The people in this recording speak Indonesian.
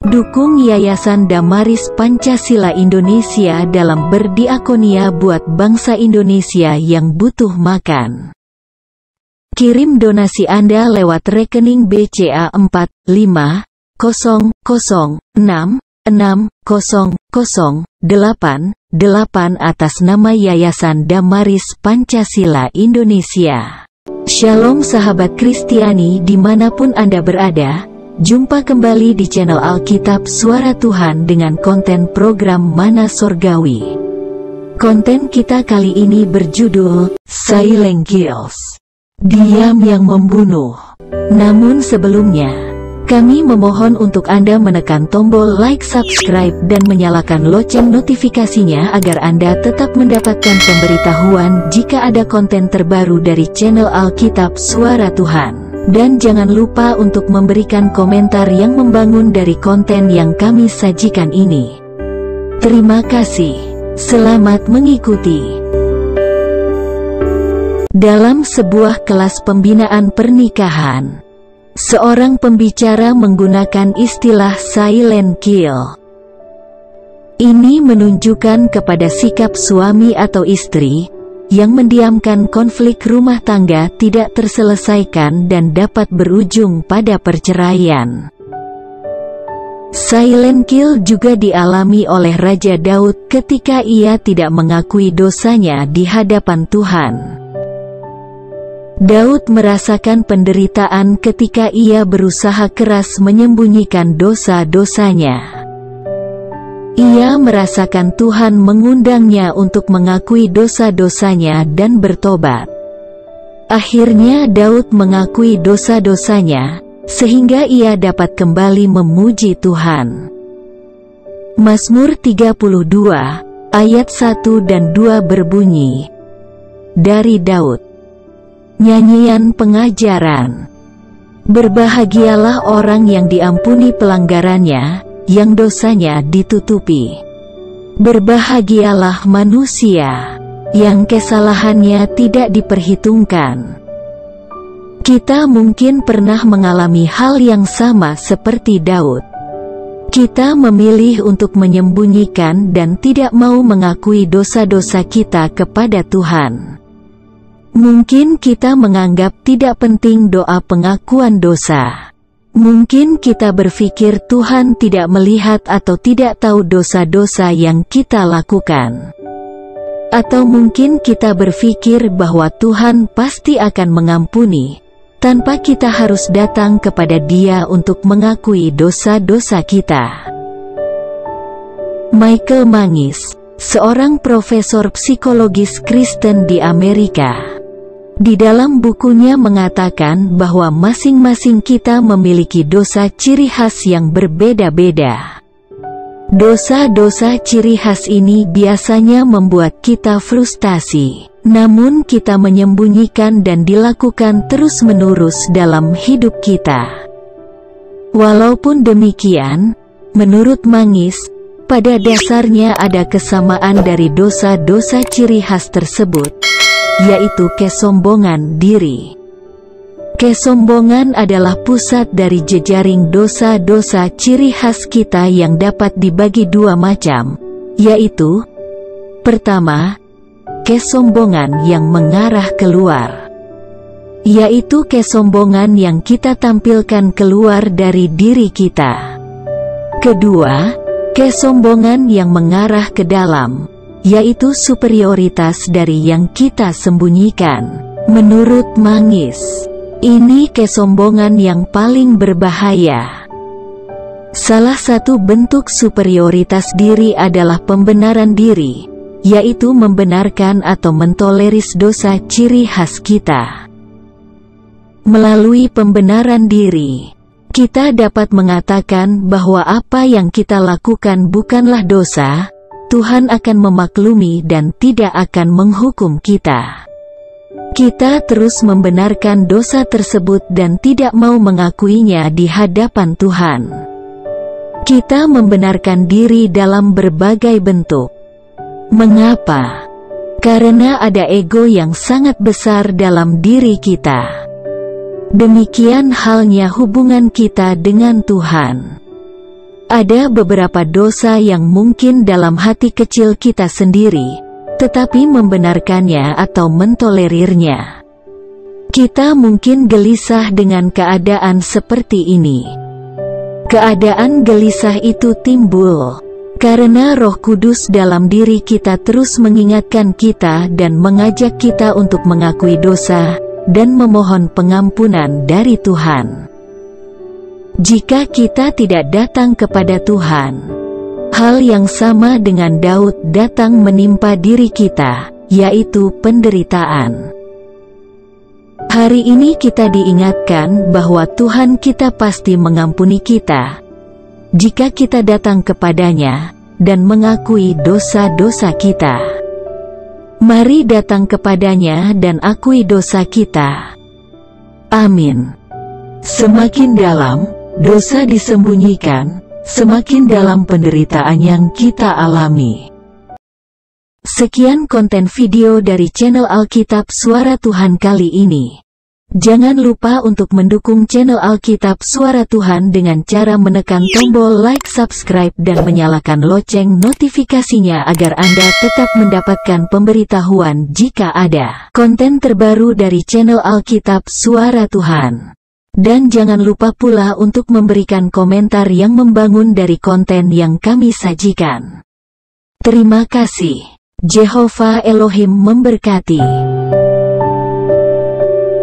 Dukung Yayasan Damaris Pancasila Indonesia dalam berdiakonia buat bangsa Indonesia yang butuh makan. Kirim donasi Anda lewat rekening BCA 4506600888 atas nama Yayasan Damaris Pancasila Indonesia. Shalom sahabat Kristiani dimanapun Anda berada, jumpa kembali di channel Alkitab Suara Tuhan dengan konten program Mana Sorgawi. Konten kita kali ini berjudul Silent Kills, diam yang membunuh. Namun sebelumnya, kami memohon untuk Anda menekan tombol like, subscribe, dan menyalakan lonceng notifikasinya agar Anda tetap mendapatkan pemberitahuan jika ada konten terbaru dari channel Alkitab Suara Tuhan. Dan jangan lupa untuk memberikan komentar yang membangun dari konten yang kami sajikan ini. Terima kasih. Selamat mengikuti. Dalam sebuah kelas pembinaan pernikahan, seorang pembicara menggunakan istilah silent kill. Ini menunjukkan kepada sikap suami atau istri yang mendiamkan konflik rumah tangga tidak terselesaikan dan dapat berujung pada perceraian. Silent kill juga dialami oleh Raja Daud ketika ia tidak mengakui dosanya di hadapan Tuhan. Daud merasakan penderitaan ketika ia berusaha keras menyembunyikan dosa-dosanya. Ia merasakan Tuhan mengundangnya untuk mengakui dosa-dosanya dan bertobat. Akhirnya Daud mengakui dosa-dosanya, sehingga ia dapat kembali memuji Tuhan. Mazmur 32, ayat 1 dan 2 berbunyi, dari Daud. Nyanyian pengajaran. Berbahagialah orang yang diampuni pelanggarannya, yang dosanya ditutupi. Berbahagialah manusia yang kesalahannya tidak diperhitungkan. Kita mungkin pernah mengalami hal yang sama seperti Daud. Kita memilih untuk menyembunyikan dan tidak mau mengakui dosa-dosa kita kepada Tuhan. Mungkin kita menganggap tidak penting doa pengakuan dosa. Mungkin kita berpikir Tuhan tidak melihat atau tidak tahu dosa-dosa yang kita lakukan. Atau mungkin kita berpikir bahwa Tuhan pasti akan mengampuni, tanpa kita harus datang kepada Dia untuk mengakui dosa-dosa kita. Michael Mangis, seorang profesor psikologis Kristen di Amerika, di dalam bukunya mengatakan bahwa masing-masing kita memiliki dosa ciri khas yang berbeda-beda. Dosa-dosa ciri khas ini biasanya membuat kita frustasi, namun kita menyembunyikan dan dilakukan terus-menerus dalam hidup kita. Walaupun demikian, menurut Mangis, pada dasarnya ada kesamaan dari dosa-dosa ciri khas tersebut, yaitu kesombongan diri. Kesombongan adalah pusat dari jejaring dosa-dosa ciri khas kita yang dapat dibagi dua macam, yaitu: pertama, kesombongan yang mengarah keluar, yaitu kesombongan yang kita tampilkan keluar dari diri kita. Kedua, kesombongan yang mengarah ke dalam, yaitu superioritas dari yang kita sembunyikan. Menurut Mangis, ini kesombongan yang paling berbahaya. Salah satu bentuk superioritas diri adalah pembenaran diri, yaitu membenarkan atau mentoleris dosa ciri khas kita. Melalui pembenaran diri, kita dapat mengatakan bahwa apa yang kita lakukan bukanlah dosa. Tuhan akan memaklumi dan tidak akan menghukum kita. Kita terus membenarkan dosa tersebut dan tidak mau mengakuinya di hadapan Tuhan. Kita membenarkan diri dalam berbagai bentuk. Mengapa? Karena ada ego yang sangat besar dalam diri kita. Demikian halnya hubungan kita dengan Tuhan. Ada beberapa dosa yang mungkin dalam hati kecil kita sendiri, tetapi membenarkannya atau mentolerirnya. Kita mungkin gelisah dengan keadaan seperti ini. Keadaan gelisah itu timbul karena Roh Kudus dalam diri kita terus mengingatkan kita dan mengajak kita untuk mengakui dosa dan memohon pengampunan dari Tuhan. Jika kita tidak datang kepada Tuhan, hal yang sama dengan Daud datang menimpa diri kita, yaitu penderitaan. Hari ini kita diingatkan bahwa Tuhan kita pasti mengampuni kita jika kita datang kepadanya dan mengakui dosa-dosa kita. Mari datang kepadanya dan akui dosa kita. Amin. Semakin dalam dosa disembunyikan, semakin dalam penderitaan yang kita alami. Sekian konten video dari channel Alkitab Suara Tuhan kali ini. Jangan lupa untuk mendukung channel Alkitab Suara Tuhan dengan cara menekan tombol like, subscribe, dan menyalakan lonceng notifikasinya agar Anda tetap mendapatkan pemberitahuan jika ada konten terbaru dari channel Alkitab Suara Tuhan. Dan jangan lupa pula untuk memberikan komentar yang membangun dari konten yang kami sajikan. Terima kasih. Jehovah Elohim memberkati.